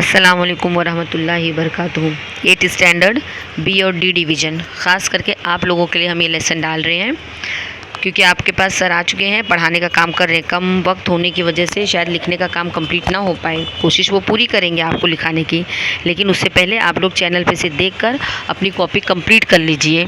अस्सलामुअलैकुम वरहमतुल्लाहि वबरकातुहू। 8th standard B और डी डिवीज़न, ख़ास करके आप लोगों के लिए हम ये लेसन डाल रहे हैं क्योंकि आपके पास सर आ चुके हैं, पढ़ाने का काम कर रहे हैं। कम वक्त होने की वजह से शायद लिखने का काम कंप्लीट ना हो पाए। कोशिश वो पूरी करेंगे आपको लिखाने की, लेकिन उससे पहले आप लोग चैनल पे से देखकर अपनी कॉपी कंप्लीट कर लीजिए,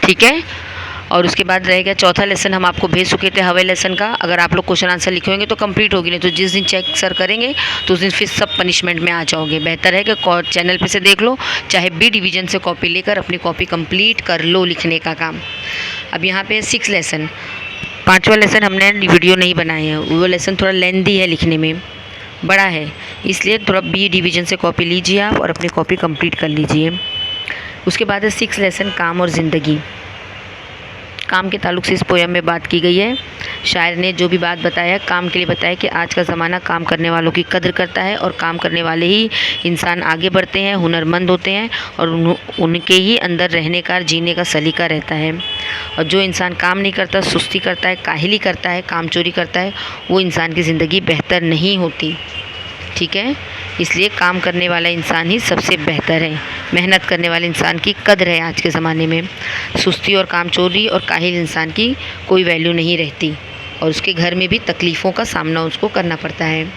ठीक है। और उसके बाद रहेगा चौथा लेसन, हम आपको भेज चुके थे हवाई लेसन का। अगर आप लोग क्वेश्चन आंसर लिखे होंगे तो कंप्लीट होगी, नहीं तो जिस दिन चेक सर करेंगे तो उस दिन फिर सब पनिशमेंट में आ जाओगे। बेहतर है कि चैनल पे से देख लो, चाहे बी डिवीज़न से कॉपी लेकर अपनी कॉपी कंप्लीट कर लो लिखने का काम। अब यहाँ पे 6 लेसन, 5वां लेसन हमने वीडियो नहीं बनाए हैं, वो लेसन थोड़ा लेंदी है, लिखने में बड़ा है, इसलिए थोड़ा बी डिवीज़न से कॉपी लीजिए आप और अपनी कॉपी कंप्लीट कर लीजिए। उसके बाद है 6 लेसन काम और ज़िंदगी। काम के ताल्लुक से इस पोयम में बात की गई है। शायर ने जो भी बात बताया काम के लिए बताया कि आज का ज़माना काम करने वालों की कदर करता है और काम करने वाले ही इंसान आगे बढ़ते हैं, हुनरमंद होते हैं और उनके ही अंदर रहने का, जीने का सलीका रहता है। और जो इंसान काम नहीं करता, सुस्ती करता है, काहिली करता है, काम चोरी करता है, वो इंसान की ज़िंदगी बेहतर नहीं होती, ठीक है। इसलिए काम करने वाला इंसान ही सबसे बेहतर है। मेहनत करने वाले इंसान की कदर है आज के ज़माने में। सुस्ती और कामचोरी और काहिल इंसान की कोई वैल्यू नहीं रहती और उसके घर में भी तकलीफ़ों का सामना उसको करना पड़ता है।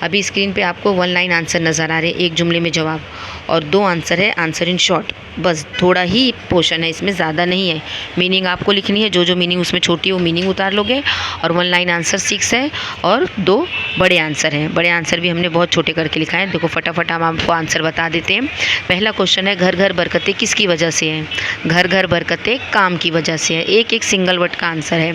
अभी स्क्रीन पे आपको 1 लाइन आंसर नज़र आ रहे हैं, एक जुमले में जवाब, और 2 आंसर है, आंसर इन शॉर्ट। बस थोड़ा ही पोर्शन है, इसमें ज़्यादा नहीं है। मीनिंग आपको लिखनी है, जो जो मीनिंग उसमें छोटी है वो मीनिंग उतार लोगे। और 1 लाइन आंसर 6 है और 2 बड़े आंसर हैं। बड़े आंसर भी हमने बहुत छोटे करके लिखा है। देखो फटाफट हम आपको आंसर बता देते हैं। पहला क्वेश्चन है, घर घर बरकतें किसकी वजह से हैं? घर घर बरकतें काम की वजह से है। एक सिंगल वर्ड का आंसर है।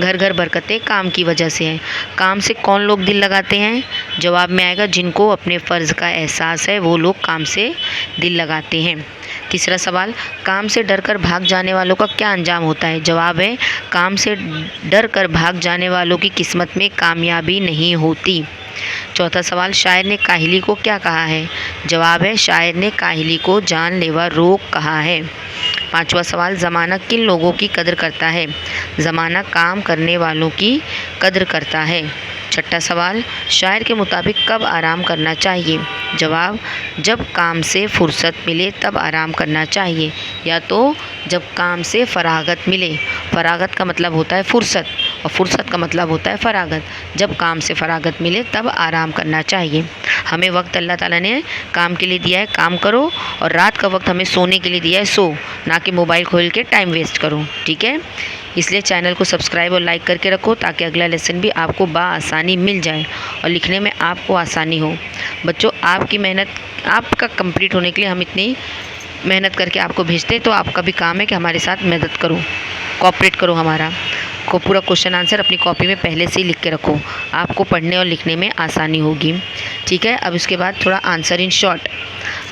घर घर बरकतें काम की वजह से है। काम से कौन लोग दिल लगाते हैं? जवाब में आएगा, जिनको अपने फ़र्ज़ का एहसास है वो लोग काम से दिल लगाते हैं। तीसरा सवाल, काम से डरकर भाग जाने वालों का क्या अंजाम होता है? जवाब है, काम से डर कर भाग जाने वालों की किस्मत में कामयाबी नहीं होती। चौथा सवाल, शायर ने काहिली को क्या कहा है? जवाब है, शायर ने काहिली को जानलेवा रोग कहा है। पांचवा सवाल, ज़माना किन लोगों की कदर करता है? ज़माना काम करने वालों की कदर करता है। छठा सवाल, शायर के मुताबिक कब आराम करना चाहिए? जवाब, जब काम से फुर्सत मिले तब आराम करना चाहिए, या तो जब काम से फरागत मिले। फरागत का मतलब होता है फुर्सत और फुर्सत का मतलब होता है फरागत। जब काम से फरागत मिले तब आराम करना चाहिए। हमें वक्त अल्लाह ताला ने काम के लिए दिया है, काम करो, और रात का वक्त हमें सोने के लिए दिया है, सो, ना कि मोबाइल खोल के टाइम वेस्ट करो, ठीक है। इसलिए चैनल को सब्सक्राइब और लाइक करके रखो ताकि अगला लेसन भी आपको बाआसानी मिल जाए और लिखने में आपको आसानी हो। बच्चों, आपकी मेहनत आपका कंप्लीट होने के लिए हम इतनी मेहनत करके आपको भेजते हैं, तो आपका भी काम है कि हमारे साथ मदद करो, कोऑपरेट करो हमारा को। पूरा क्वेश्चन आंसर अपनी कॉपी में पहले से ही लिख के रखो, आपको पढ़ने और लिखने में आसानी होगी, ठीक है। अब उसके बाद थोड़ा answer in short.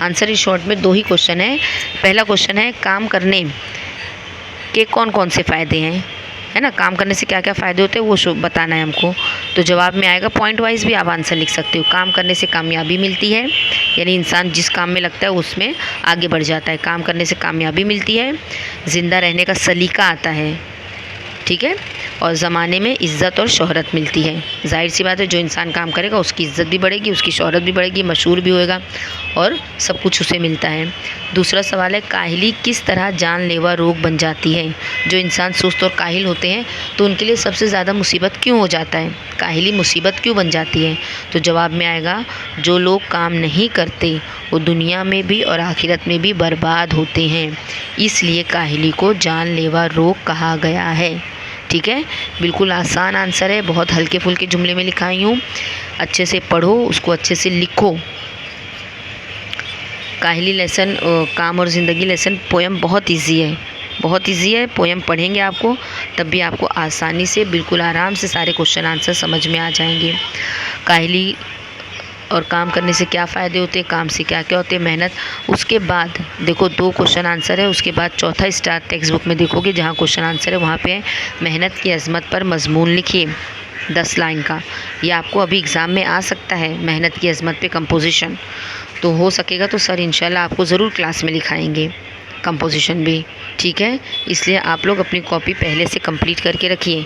Answer in short में 2 ही क्वेश्चन है। पहला क्वेश्चन है, काम करने के कौन कौन से फ़ायदे हैं, है ना, काम करने से क्या क्या फ़ायदे होते हैं वो बताना है हमको। तो जवाब में आएगा, पॉइंट वाइज भी आप आंसर लिख सकते हो। काम करने से कामयाबी मिलती है, यानी इंसान जिस काम में लगता है उसमें आगे बढ़ जाता है। काम करने से कामयाबी मिलती है, ज़िंदा रहने का सलीका आता है, ठीक है, और ज़माने में इज़्ज़त और शोहरत मिलती है। जाहिर सी बात है, जो इंसान काम करेगा उसकी इज़्ज़त भी बढ़ेगी, उसकी शोहरत भी बढ़ेगी, मशहूर भी होएगा और सब कुछ उसे मिलता है। दूसरा सवाल है, काहिली किस तरह जानलेवा रोग बन जाती है? जो इंसान सुस्त और काहिल होते हैं तो उनके लिए सबसे ज़्यादा मुसीबत क्यों हो जाता है? काहिली मुसीबत क्यों बन जाती है? तो जवाब में आएगा, जो लोग काम नहीं करते वो दुनिया में भी और आखिरत में भी बर्बाद होते हैं, इसलिए काहिली को जानलेवा रोग कहा गया है, ठीक है। बिल्कुल आसान आंसर है, बहुत हल्के फुल्के जुमले में लिखाई हूँ। अच्छे से पढ़ो, उसको अच्छे से लिखो। काहिली लेसन, काम और ज़िंदगी लेसन पोयम बहुत इजी है, बहुत इजी है। पोयम पढ़ेंगे आपको तब भी आपको आसानी से, बिल्कुल आराम से सारे क्वेश्चन आंसर समझ में आ जाएंगे। काहिली और काम करने से क्या फ़ायदे होते हैं, काम से क्या क्या होते हैं, मेहनत। उसके बाद देखो 2 क्वेश्चन आंसर है, उसके बाद चौथा स्टार टेक्स्ट बुक में देखोगे जहाँ क्वेश्चन आंसर है वहाँ पे मेहनत की अज़मत पर मजमून लिखिए 10 लाइन का। ये आपको अभी एग्ज़ाम में आ सकता है, मेहनत की अज़मत पे कंपोजिशन। तो हो सकेगा तो सर इंशाल्लाह आपको ज़रूर क्लास में लिखाएंगे कंपोजिशन भी, ठीक है। इसलिए आप लोग अपनी कॉपी पहले से कंप्लीट करके रखिए।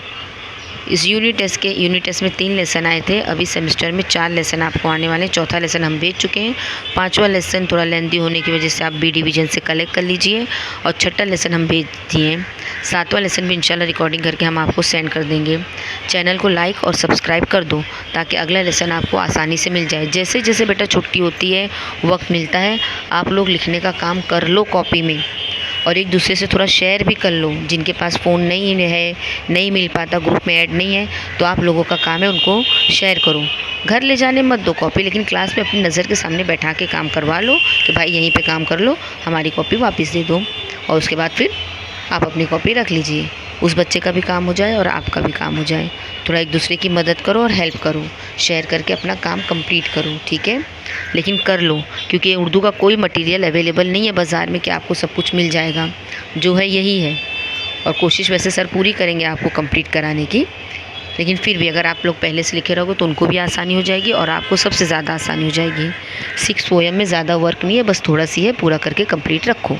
इस यूनिट टेस्ट में 3 लेसन आए थे। अभी सेमेस्टर में 4 लेसन आपको आने वाले हैं। चौथा लेसन हम भेज चुके हैं। 5वां लेसन थोड़ा लेंदी होने की वजह से आप बी डिवीज़न से कलेक्ट कर लीजिए, और 6ठा लेसन हम भेज दिए हैं। 7वां लेसन भी इंशाल्लाह रिकॉर्डिंग करके हम आपको सेंड कर देंगे। चैनल को लाइक और सब्सक्राइब कर दो ताकि अगला लेसन आपको आसानी से मिल जाए। जैसे जैसे बेटा छुट्टी होती है, वक्त मिलता है, आप लोग लिखने का काम कर लो कॉपी में, और एक दूसरे से थोड़ा शेयर भी कर लो। जिनके पास फ़ोन नहीं है, नहीं मिल पाता, ग्रुप में ऐड नहीं है, तो आप लोगों का काम है उनको शेयर करो। घर ले जाने मत दो कॉपी, लेकिन क्लास में अपनी नज़र के सामने बैठा के काम करवा लो कि भाई यहीं पे काम कर लो, हमारी कॉपी वापस दे दो, और उसके बाद फिर आप अपनी कॉपी रख लीजिए। उस बच्चे का भी काम हो जाए और आपका भी काम हो जाए। थोड़ा एक दूसरे की मदद करो और हेल्प करो, शेयर करके अपना काम कंप्लीट करो, ठीक है। लेकिन कर लो, क्योंकि उर्दू का कोई मटेरियल अवेलेबल नहीं है बाज़ार में कि आपको सब कुछ मिल जाएगा। जो है यही है, और कोशिश वैसे सर पूरी करेंगे आपको कंप्लीट कराने की, लेकिन फिर भी अगर आप लोग पहले से लिखे रहोगे तो उनको भी आसानी हो जाएगी और आपको सबसे ज़्यादा आसानी हो जाएगी। 6 पोएम में ज़्यादा वर्क नहीं है, बस थोड़ा सी है, पूरा करके कंप्लीट रखो।